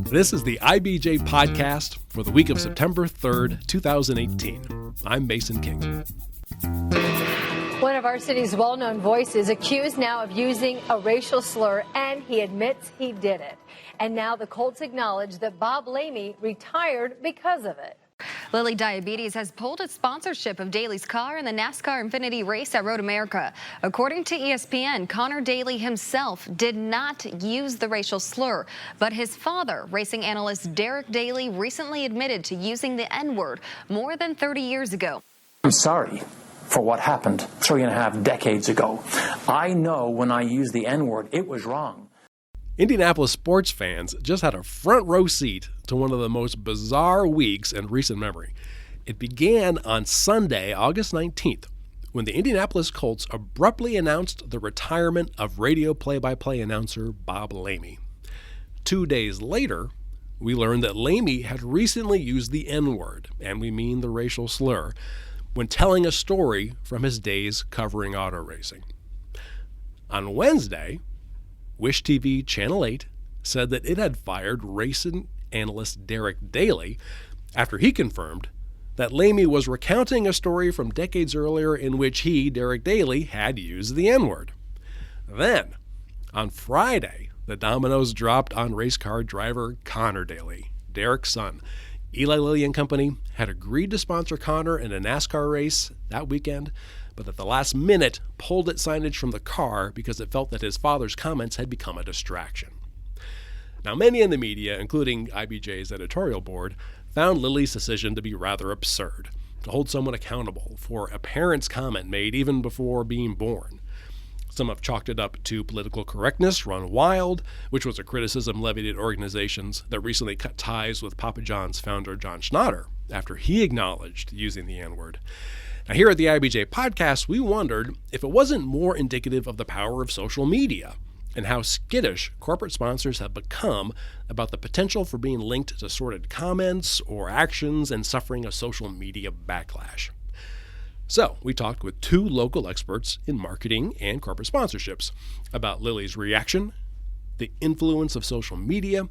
This is the IBJ Podcast for the week of September 3rd, 2018. I'm Mason King. One of our city's well-known voices accused now of using a racial slur, and he admits he did it. And now the Colts acknowledge that Bob Lamy retired because of it. Lilly Diabetes has pulled its sponsorship of Daly's car in the NASCAR Infinity race at Road America. According to ESPN, Conor Daly himself did not use the racial slur, but his father, racing analyst Derek Daly, recently admitted to using the N-word more than 30 years ago. I'm sorry for what happened 3.5 decades ago. I know when I used the N-word, it was wrong. Indianapolis sports fans just had a front row seat to one of the most bizarre weeks in recent memory. It began on Sunday, August 19th, when the Indianapolis Colts abruptly announced the retirement of radio play-by-play announcer Bob Lamy. 2 days later, we learned that Lamy had recently used the N-word, and we mean the racial slur, when telling a story from his days covering auto racing. On Wednesday, Wish TV Channel 8 said that it had fired racing analyst Derek Daly after he confirmed that Lamy was recounting a story from decades earlier in which he, Derek Daly, had used the N-word. Then, on Friday, the dominoes dropped on race car driver Conor Daly. Derek's son, Eli Lilly and Co, had agreed to sponsor Conor in a NASCAR race that weekend, but at the last minute pulled its signage from the car because it felt that his father's comments had become a distraction. Now, many in the media, including IBJ's editorial board, found Lilly's decision to be rather absurd, to hold someone accountable for a parent's comment made even before being born. Some have chalked it up to political correctness run wild, which was a criticism levied at organizations that recently cut ties with Papa John's founder John Schnatter after he acknowledged using the N-word. Now, here at the IBJ Podcast, we wondered if it wasn't more indicative of the power of social media and how skittish corporate sponsors have become about the potential for being linked to sordid comments or actions and suffering a social media backlash. So, we talked with two local experts in marketing and corporate sponsorships about Lilly's reaction, the influence of social media,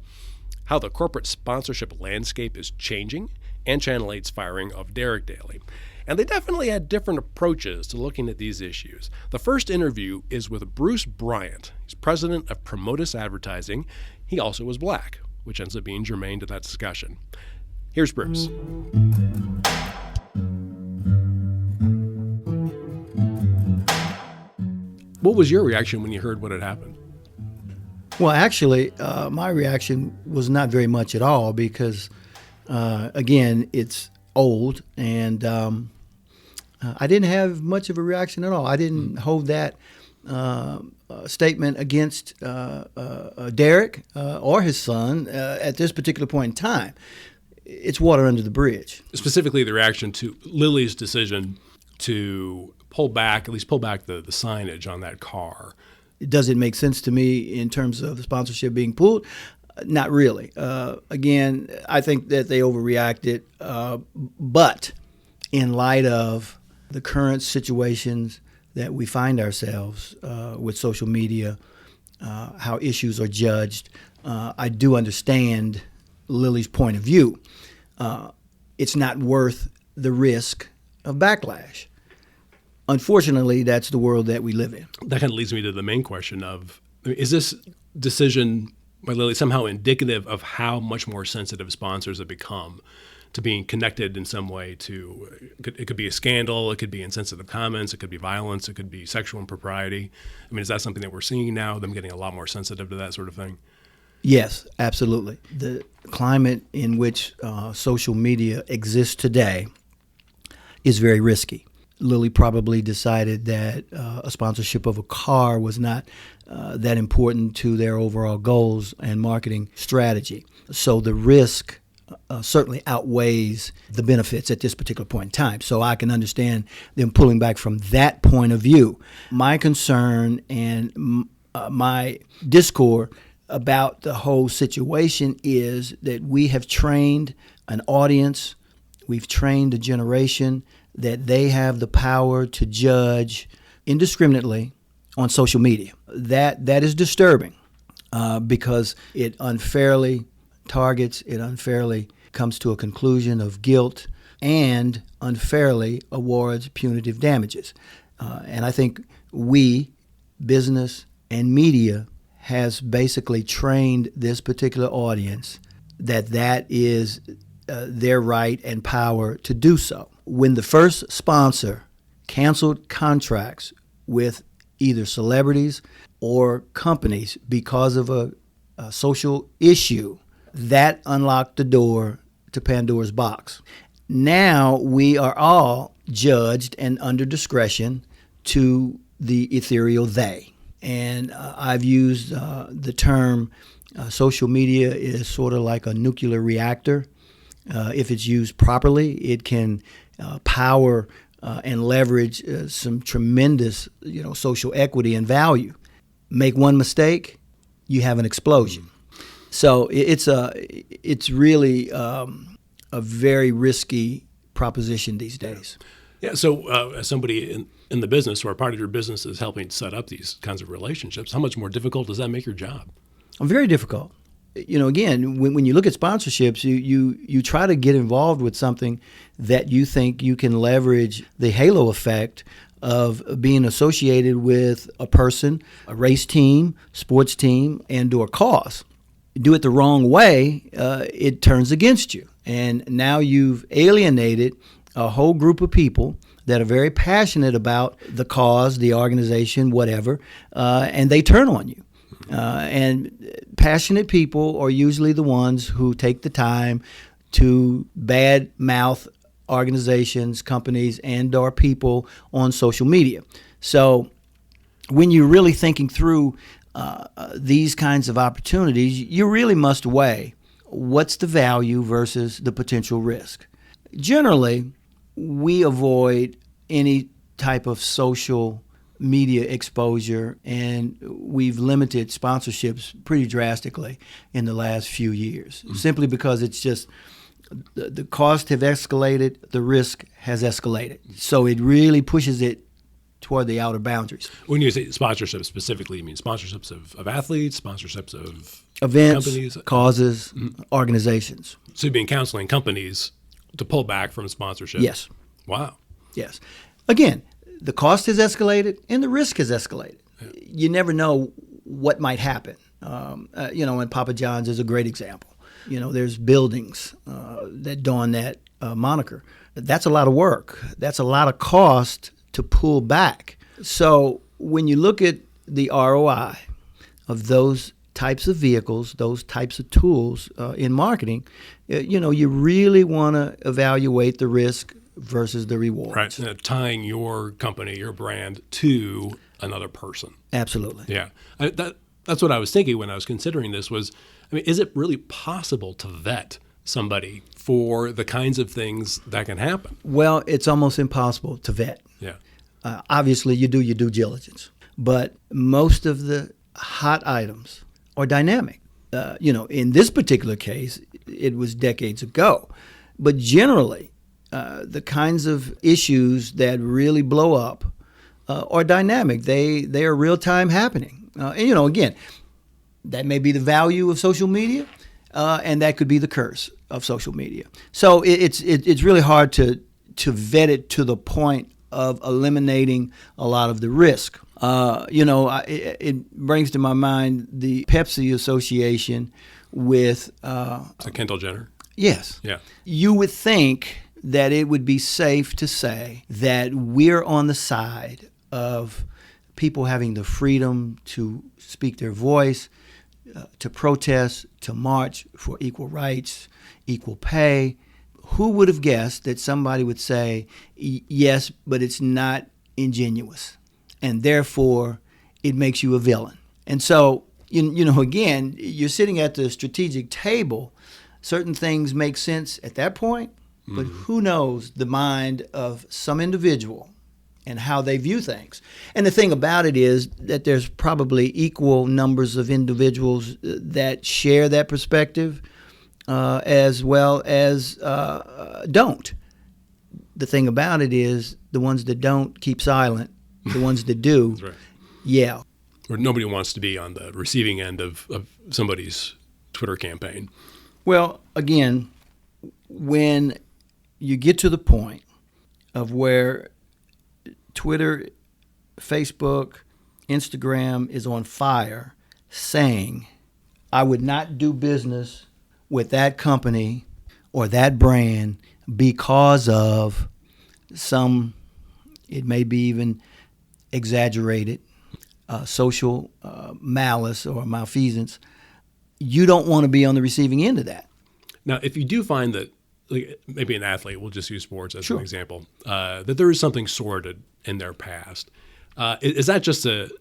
how the corporate sponsorship landscape is changing, and Channel 8's firing of Derek Daly. And they definitely had different approaches to looking at these issues. The first interview is with Bruce Bryant. He's president of Promotus Advertising. He also was black, which ends up being germane to that discussion. Here's Bruce. What was your reaction when you heard what had happened? Well, actually, my reaction was not very much at all because, again, it's old, and I didn't have much of a reaction at all. I didn't hold that statement against Derek or his son at this particular point in time. It's water under the bridge. Specifically, the reaction to Lilly's decision to pull back the signage on that car. Does it make sense to me in terms of the sponsorship being pulled? Not really. Again, I think that they overreacted, but in light of the current situations that we find ourselves with social media, how issues are judged, I do understand Lilly's point of view. It's not worth the risk of backlash. Unfortunately, that's the world that we live in. That kind of leads me to the main question of, is this decision by Lilly somehow indicative of how much more sensitive sponsors have become to being connected in some way to, it could be a scandal, it could be insensitive comments, it could be violence, it could be sexual impropriety. I mean, is that something that we're seeing now, them getting a lot more sensitive to that sort of thing? Yes, absolutely. The climate in which social media exists today is very risky. Lilly probably decided that a sponsorship of a car was not that important to their overall goals and marketing strategy. So the risk certainly outweighs the benefits at this particular point in time. So I can understand them pulling back from that point of view. My concern and my discord about the whole situation is that we have trained an audience, we've trained a generation that they have the power to judge indiscriminately on social media. That is disturbing because it unfairly targets, it unfairly comes to a conclusion of guilt, and unfairly awards punitive damages. And I think we, business and media, has basically trained this particular audience that is their right and power to do so. When the first sponsor canceled contracts with either celebrities or companies because of a social issue, that unlocked the door to Pandora's box. Now we are all judged and under discretion to the ethereal they. And I've used the term social media is sort of like a nuclear reactor. If it's used properly, it can power and leverage some tremendous, social equity and value. Make one mistake, you have an explosion. So it's really a very risky proposition these days. Yeah. So as somebody in the business, or part of your business is helping set up these kinds of relationships, how much more difficult does that make your job? Very difficult. Again, when you look at sponsorships, you try to get involved with something that you think you can leverage the halo effect of being associated with a person, a race team, sports team, and or cause. Do it the wrong way, it turns against you. And now you've alienated a whole group of people that are very passionate about the cause, the organization, whatever, and they turn on you. And passionate people are usually the ones who take the time to bad mouth organizations, companies, and or people on social media. So when you're really thinking through these kinds of opportunities, you really must weigh what's the value versus the potential risk. Generally, we avoid any type of social media exposure, and we've limited sponsorships pretty drastically in the last few years, simply because it's just the costs have escalated, the risk has escalated. So it really pushes it toward the outer boundaries. When you say sponsorships specifically, you mean sponsorships of athletes, sponsorships of events, companies, causes, organizations. So you've been counseling companies to pull back from sponsorship? Yes. Wow. Yes. Again, the cost has escalated and the risk has escalated. Yeah. You never know what might happen. And Papa John's is a great example. There's buildings that don that moniker. That's a lot of work. That's a lot of cost to pull back. So when you look at the ROI of those types of vehicles, those types of tools in marketing, you really want to evaluate the risk versus the reward. Right. Tying your company, your brand to another person. Absolutely. Yeah. That's what I was thinking when I was considering this was, is it really possible to vet somebody for the kinds of things that can happen? Well, it's almost impossible to vet. Yeah. Obviously, you do your due diligence. But most of the hot items are dynamic. In this particular case, it was decades ago. But generally, the kinds of issues that really blow up are dynamic. They are real-time happening. Again, that may be the value of social media, and that could be the curse of social media. So it's really hard to vet it to the point of eliminating a lot of the risk. It brings to my mind the Pepsi association with Kendall Jenner. Yes. Yeah. You would think that it would be safe to say that we're on the side of people having the freedom to speak their voice, to protest, to march for equal rights, equal pay. Who would have guessed that somebody would say, yes, but it's not ingenuous, and therefore it makes you a villain? And so, again, you're sitting at the strategic table. Certain things make sense at that point, but who knows the mind of some individual and how they view things. And the thing about it is that there's probably equal numbers of individuals that share that perspective as well as don't. The thing about it is the ones that don't keep silent. The ones that do, That's right. Yeah. Or nobody wants to be on the receiving end of somebody's Twitter campaign. Well, again, when you get to the point of where Twitter, Facebook, Instagram is on fire saying, I would not do business with that company or that brand because of some, it may be even exaggerated, social malice or malfeasance, you don't want to be on the receiving end of that. Now, if you do find that, like, maybe an athlete, we'll just use sports as Sure. an example, that there is something sordid in their past, is that just an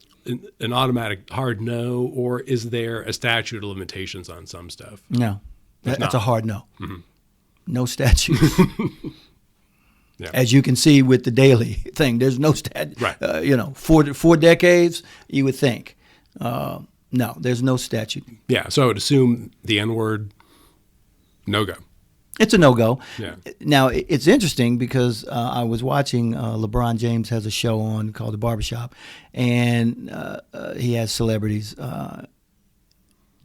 automatic hard no, or is there a statute of limitations on some stuff? No, There's that's not. a hard no. Mm-hmm. No statute. Yeah. As you can see with the Daly thing, there's no statute. Right. Four decades, you would think. No, there's no statute. Yeah, so I would assume the N-word, no-go. It's a no-go. Yeah. Now, it's interesting because I was watching LeBron James has a show on called The Barbershop, and he has celebrities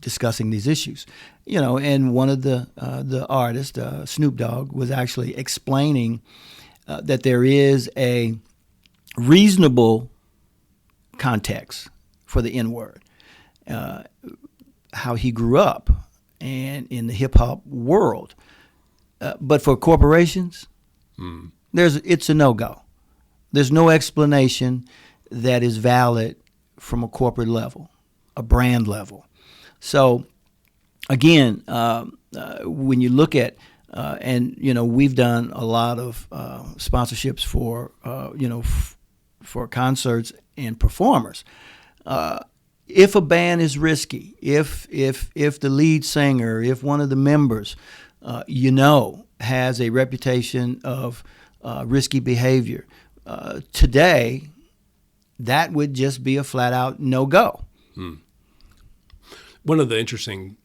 discussing these issues. And one of the artists, Snoop Dogg, was actually explaining that there is a reasonable context for the N-word, how he grew up and in the hip-hop world. But for corporations, it's a no-go. There's no explanation that is valid from a corporate level, a brand level. So, again, when you look at, we've done a lot of sponsorships for, for concerts and performers. If a band is risky, if the lead singer, if one of the members, has a reputation of risky behavior, today, that would just be a flat-out no-go. One of the interesting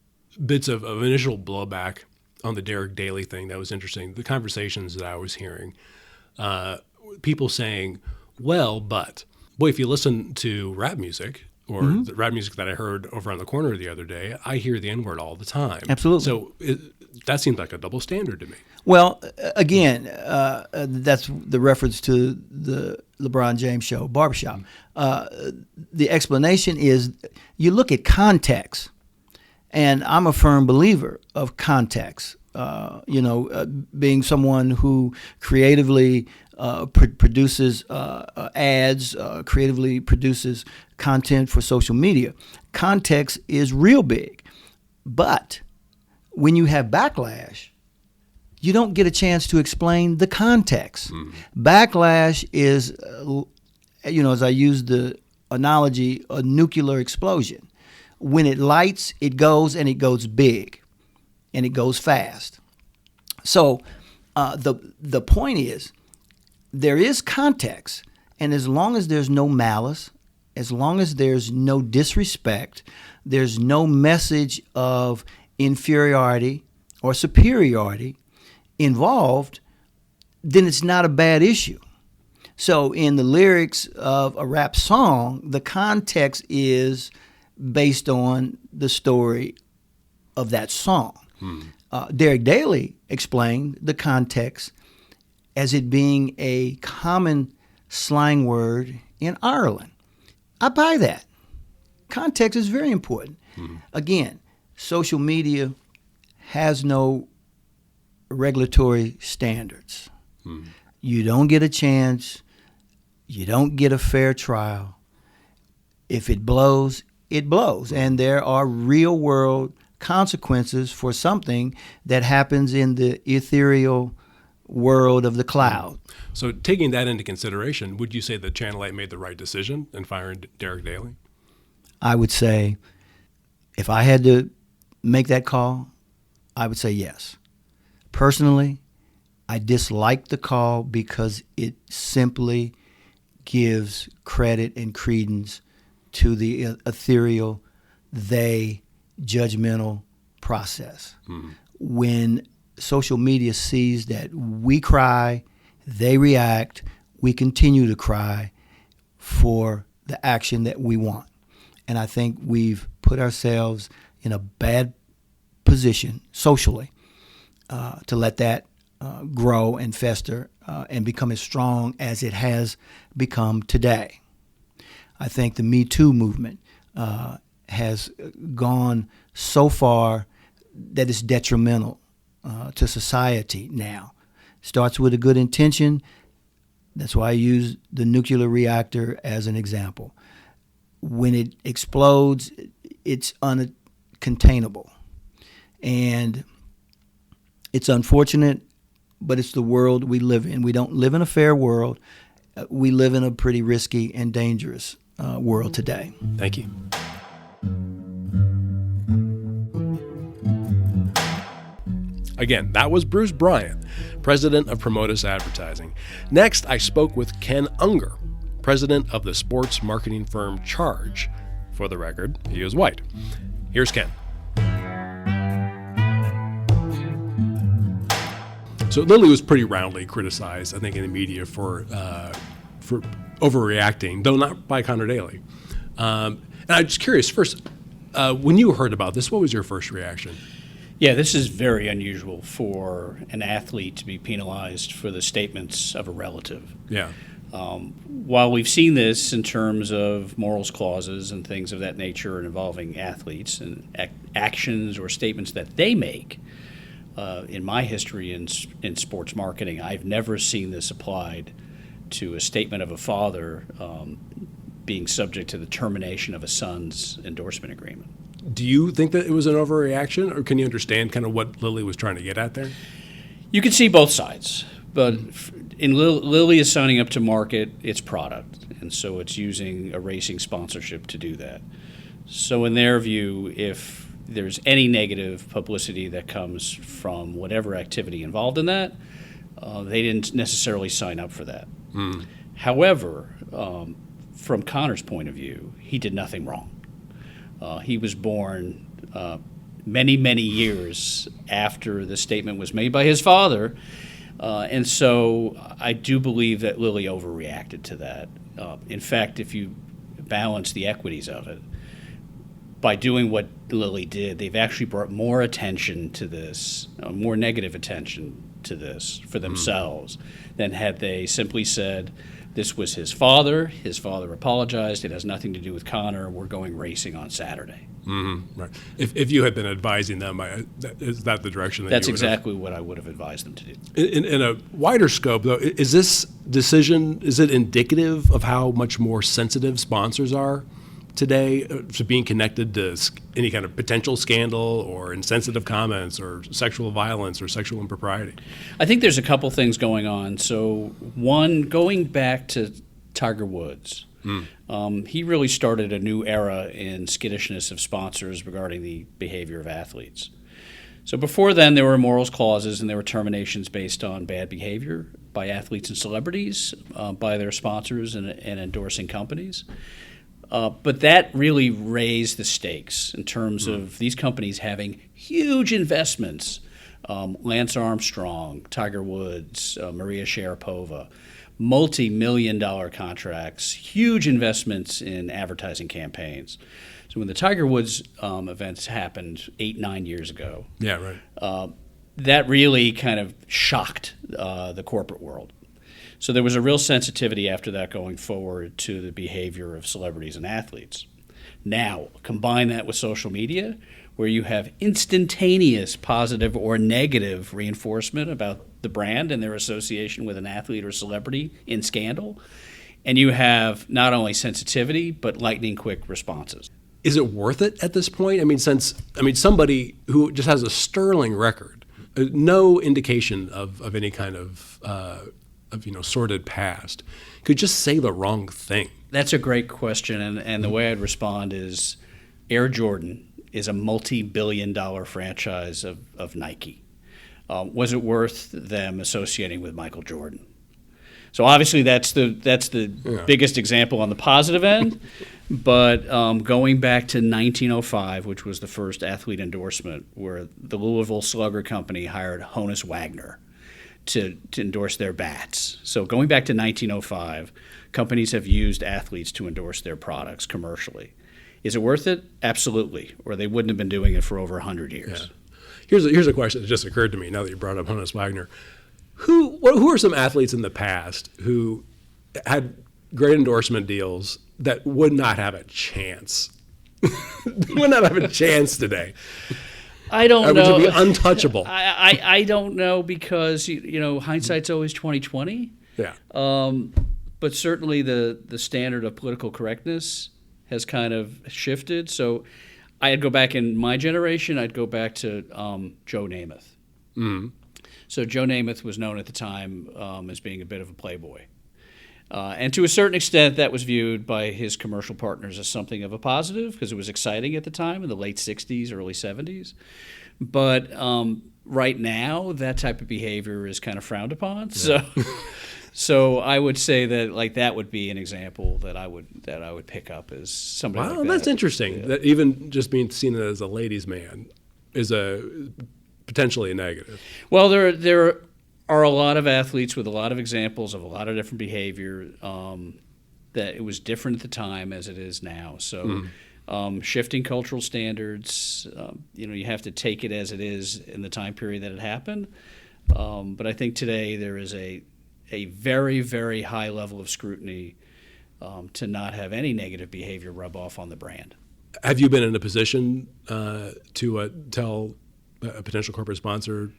bits of initial blowback on the Derek Daly thing that was interesting, the conversations that I was hearing, people saying, well, but, boy, if you listen to rap music, or the rap music that I heard over on the corner the other day, I hear the N-word all the time. Absolutely. So that seems like a double standard to me. Well, again, that's the reference to the LeBron James show, Barbershop. The explanation is you look at context, and I'm a firm believer of context. Being someone who creatively produces ads, creatively produces content for social media. Context is real big. But when you have backlash, you don't get a chance to explain the context. Backlash is, as I use the analogy, a nuclear explosion. When it lights, it goes, and it goes big, and it goes fast. So the point is, there is context, and as long as there's no malice, as long as there's no disrespect, there's no message of inferiority or superiority involved, then it's not a bad issue. So in the lyrics of a rap song, the context is based on the story of that song. Derek Daly explained the context as it being a common slang word in Ireland. I buy that. Context is very important. Again, social media has no regulatory standards. You don't get a chance. You don't get a fair trial. If it blows, it blows. And there are real world consequences for something that happens in the ethereal world of the cloud. So taking that into consideration, would you say that Channel 8 made the right decision in firing Derek Daly? I would say, if I had to make that call, I would say yes. Personally, I dislike the call because it simply gives credit and credence to the ethereal, judgmental process. When social media sees that we cry, they react, we continue to cry for the action that we want. And I think we've put ourselves in a bad position socially to let that grow and fester and become as strong as it has become today. I think the Me Too movement has gone so far that it's detrimental to society now. Starts with a good intention. That's why I use the nuclear reactor as an example. When it explodes, it's uncontainable. And it's unfortunate, but it's the world we live in. We don't live in a fair world. We live in a pretty risky and dangerous world today. Thank you. Again, that was Bruce Bryant, president of Promotus Advertising. Next, I spoke with Ken Unger, president of the sports marketing firm Charge. For the record, he is white. Here's Ken. So Lilly was pretty roundly criticized, I think, in the media for overreacting, though not by Conor Daly. And I'm just curious, first, when you heard about this, what was your first reaction? Yeah, this is very unusual for an athlete to be penalized for the statements of a relative. Yeah. While we've seen this in terms of morals clauses and things of that nature involving athletes and actions or statements that they make, in my history in sports marketing, I've never seen this applied to a statement of a father being subject to the termination of a son's endorsement agreement. Do you think that it was an overreaction, or can you understand kind of what Lilly was trying to get at there? You can see both sides, but Lilly is signing up to market its product, and so it's using a racing sponsorship to do that. So in their view, if there's any negative publicity that comes from whatever activity involved in that, they didn't necessarily sign up for that. However, from Conor's point of view, he did nothing wrong. He was born many, many years after the statement was made by his father, and so I do believe that Lilly overreacted to that. In fact, if you balance the equities of it, by doing what Lilly did, they've actually brought more attention to this, more negative attention to this for themselves than had they simply said, this was his father apologized, it has nothing to do with Conor, we're going racing on Saturday. Right. If you had been advising them, is that the direction that That's you would exactly what I would have advised them to do. In a wider scope, though, is this decision, is it indicative of how much more sensitive sponsors are today to being connected to any kind of potential scandal or insensitive comments or sexual violence or sexual impropriety? I think there's a couple things going on. So one, going back to Tiger Woods, he really started a new era in skittishness of sponsors regarding the behavior of athletes. So before then, there were morals clauses and there were terminations based on bad behavior by athletes and celebrities, by their sponsors and endorsing companies. But that really raised the stakes in terms of these companies having huge investments. Lance Armstrong, Tiger Woods, Maria Sharapova, multi-million-dollar contracts, huge investments in advertising campaigns. So when the Tiger Woods events happened 8-9 years ago, that really kind of shocked the corporate world. So there was a real sensitivity after that going forward to the behavior of celebrities and athletes. Now, combine that with social media, where you have instantaneous positive or negative reinforcement about the brand and their association with an athlete or celebrity in scandal, and you have not only sensitivity, but lightning quick responses. Is it worth it at this point? I mean, somebody who just has a sterling record, no indication of any kind of sordid past, could just say the wrong thing. That's a great question, and the way I'd respond is Air Jordan is a multi-billion-dollar franchise of Nike. Was it worth them associating with Michael Jordan? So obviously that's the biggest example on the positive end, but going back to 1905, which was the first athlete endorsement, where the Louisville Slugger Company hired Honus Wagner to endorse their bats. So going back to 1905, companies have used athletes to endorse their products commercially. Is it worth it? Absolutely, or they wouldn't have been doing it for over 100 years. Yeah. Here's a question that just occurred to me now that you brought up Honus Wagner. Who are some athletes in the past who had great endorsement deals that would not have a chance? Would not have a chance today. I don't know. Would be untouchable. I don't know, because hindsight's always 20/20. Yeah. But certainly the standard of political correctness has kind of shifted. So I'd go back in my generation. I'd go back to Joe Namath. Mm-hmm. So Joe Namath was known at the time as being a bit of a playboy. And to a certain extent, that was viewed by his commercial partners as something of a positive, because it was exciting at the time in the late 60s, early 70s. But right now, that type of behavior is kind of frowned upon. Yeah. So I would say that that would be an example that I would pick up as somebody. Wow, like that. That's interesting. Yeah. That even just being seen as a ladies' man is potentially a negative. Well, there are a lot of athletes with a lot of examples of a lot of different behavior that it was different at the time as it is now. So shifting cultural standards, you have to take it as it is in the time period that it happened. But I think today there is a very, very high level of scrutiny to not have any negative behavior rub off on the brand. Have you been in a position to tell a potential corporate sponsor,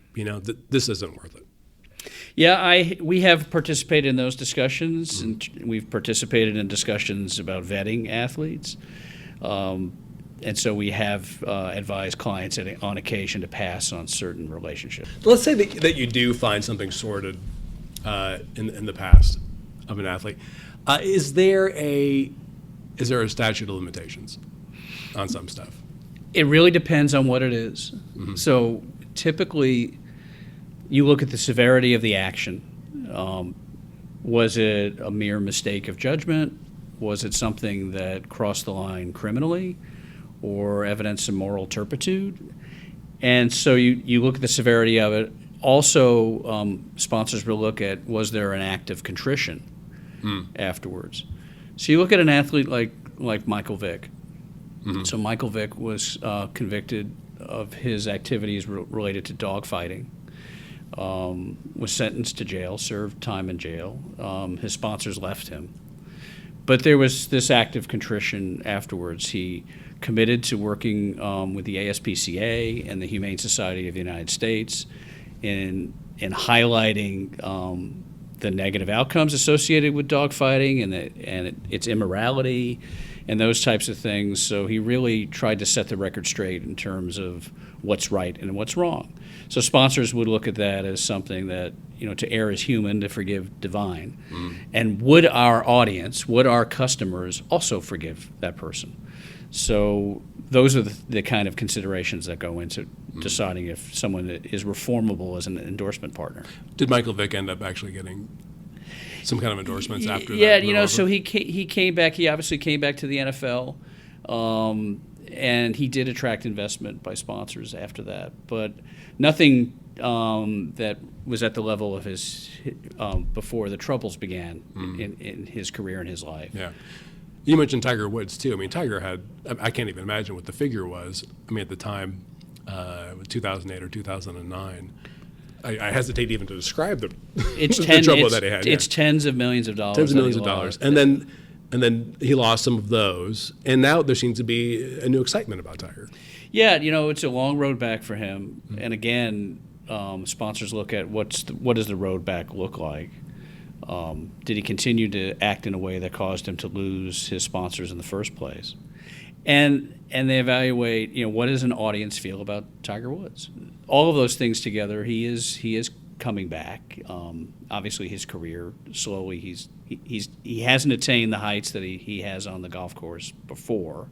this isn't worth it? Yeah, we have participated in those discussions, and we've participated in discussions about vetting athletes. And so we have advised clients on occasion to pass on certain relationships. Let's say that you do find something sordid in the past of an athlete. Is there a statute of limitations on some stuff? It really depends on what it is. Mm-hmm. So typically, you look at the severity of the action. Was it a mere mistake of judgment? Was it something that crossed the line criminally or evidence of moral turpitude? And so you look at the severity of it. Also, sponsors will look at, was there an act of contrition afterwards? So you look at an athlete like Michael Vick. Mm-hmm. So Michael Vick was convicted of his activities related to dogfighting. Was sentenced to jail, served time in jail. His sponsors left him. But there was this act of contrition afterwards. He committed to working with the ASPCA and the Humane Society of the United States in highlighting the negative outcomes associated with dogfighting and its immorality and those types of things. So he really tried to set the record straight in terms of what's right and what's wrong. So sponsors would look at that as something that, to err is human, to forgive divine. And would our audience, would our customers also forgive that person? So those are the kind of considerations that go into deciding if someone is reformable as an endorsement partner. Did Michael Vick end up actually getting some kind of endorsements after that? Yeah, so he came back. He obviously came back to the NFL, and he did attract investment by sponsors after that. But nothing that was at the level of his before the troubles began in his career and his life. Yeah. You mentioned Tiger Woods, too. I mean, Tiger had, I can't even imagine what the figure was. I mean, at the time, 2008 or 2009, I hesitate even to describe the trouble that he had. It's tens of millions of dollars. Tens of millions of dollars. And then he lost some of those. And now there seems to be a new excitement about Tiger. Yeah, it's a long road back for him. And again, sponsors look at what does the road back look like? Did he continue to act in a way that caused him to lose his sponsors in the first place? And they evaluate, what does an audience feel about Tiger Woods? All of those things together, he is coming back. Obviously, his career slowly he hasn't attained the heights that he has on the golf course before.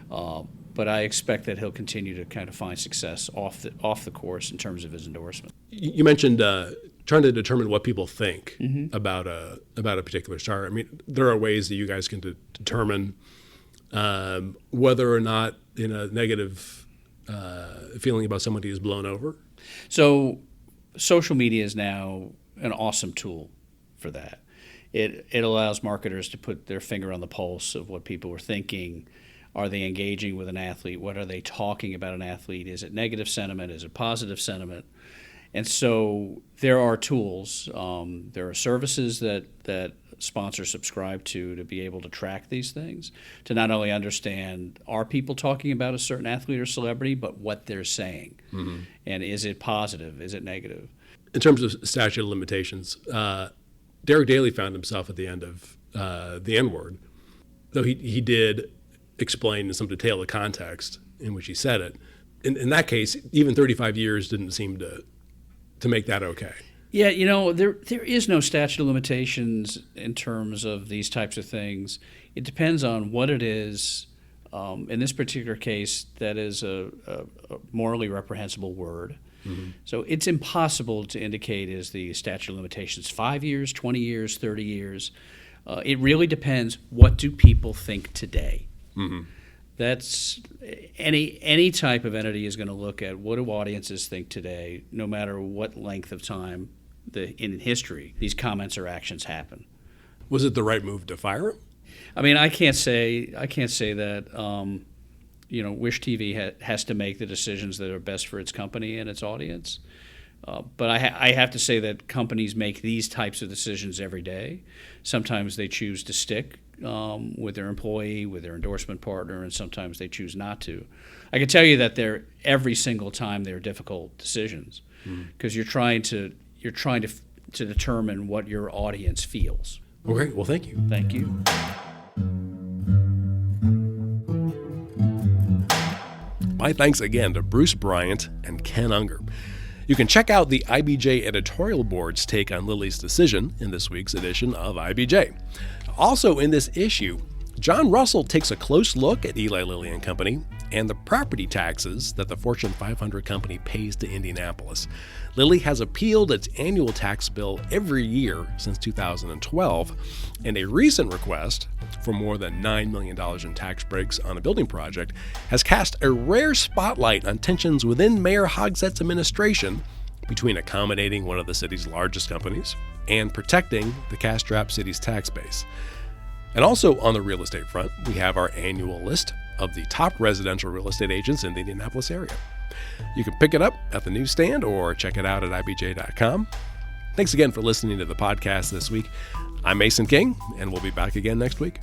But I expect that he'll continue to kind of find success off the course in terms of his endorsement. You mentioned trying to determine what people think about a particular star. I mean, there are ways that you guys can determine whether or not a negative feeling about somebody is blown over. So social media is now an awesome tool for that. It allows marketers to put their finger on the pulse of what people are thinking. Are they engaging with an athlete? What are they talking about an athlete? Is it negative sentiment? Is it positive sentiment? And so there are tools. There are services that sponsors subscribe to be able to track these things, to not only understand are people talking about a certain athlete or celebrity, but what they're saying. Mm-hmm. And is it positive? Is it negative? In terms of statute of limitations, Derek Daly found himself at the end of the N-word, though he did explain in some detail the context in which he said it. In that case, even 35 years didn't seem to make that okay. Yeah, there is no statute of limitations in terms of these types of things. It depends on what it is. In this particular case, that is a morally reprehensible word. Mm-hmm. So it's impossible to indicate is the statute of limitations 5 years, 20 years, 30 years. It really depends, what do people think today? Mm-hmm. That's any type of entity is going to look at what do audiences think today, no matter what length of time in history these comments or actions happen. Was it the right move to fire him? I mean, I can't say that. Wish TV has to make the decisions that are best for its company and its audience. But I have to say that companies make these types of decisions every day. Sometimes they choose to stick with their employee, with their endorsement partner, and sometimes they choose not to. I can tell you that every single time they're difficult decisions, because you're trying to determine what your audience feels. Okay, well, thank you. Thank you. My thanks again to Bruce Bryant and Ken Unger. You can check out the IBJ editorial board's take on Lilly's decision in this week's edition of IBJ. Also in this issue, John Russell takes a close look at Eli Lilly and Company and the property taxes that the Fortune 500 company pays to Indianapolis. Lilly has appealed its annual tax bill every year since 2012, and a recent request for more than $9 million in tax breaks on a building project has cast a rare spotlight on tensions within Mayor Hogsett's administration between accommodating one of the city's largest companies and protecting the cash-strapped city's tax base. And also on the real estate front, we have our annual list of the top residential real estate agents in the Indianapolis area. You can pick it up at the newsstand or check it out at IBJ.com. Thanks again for listening to the podcast this week. I'm Mason King, and we'll be back again next week.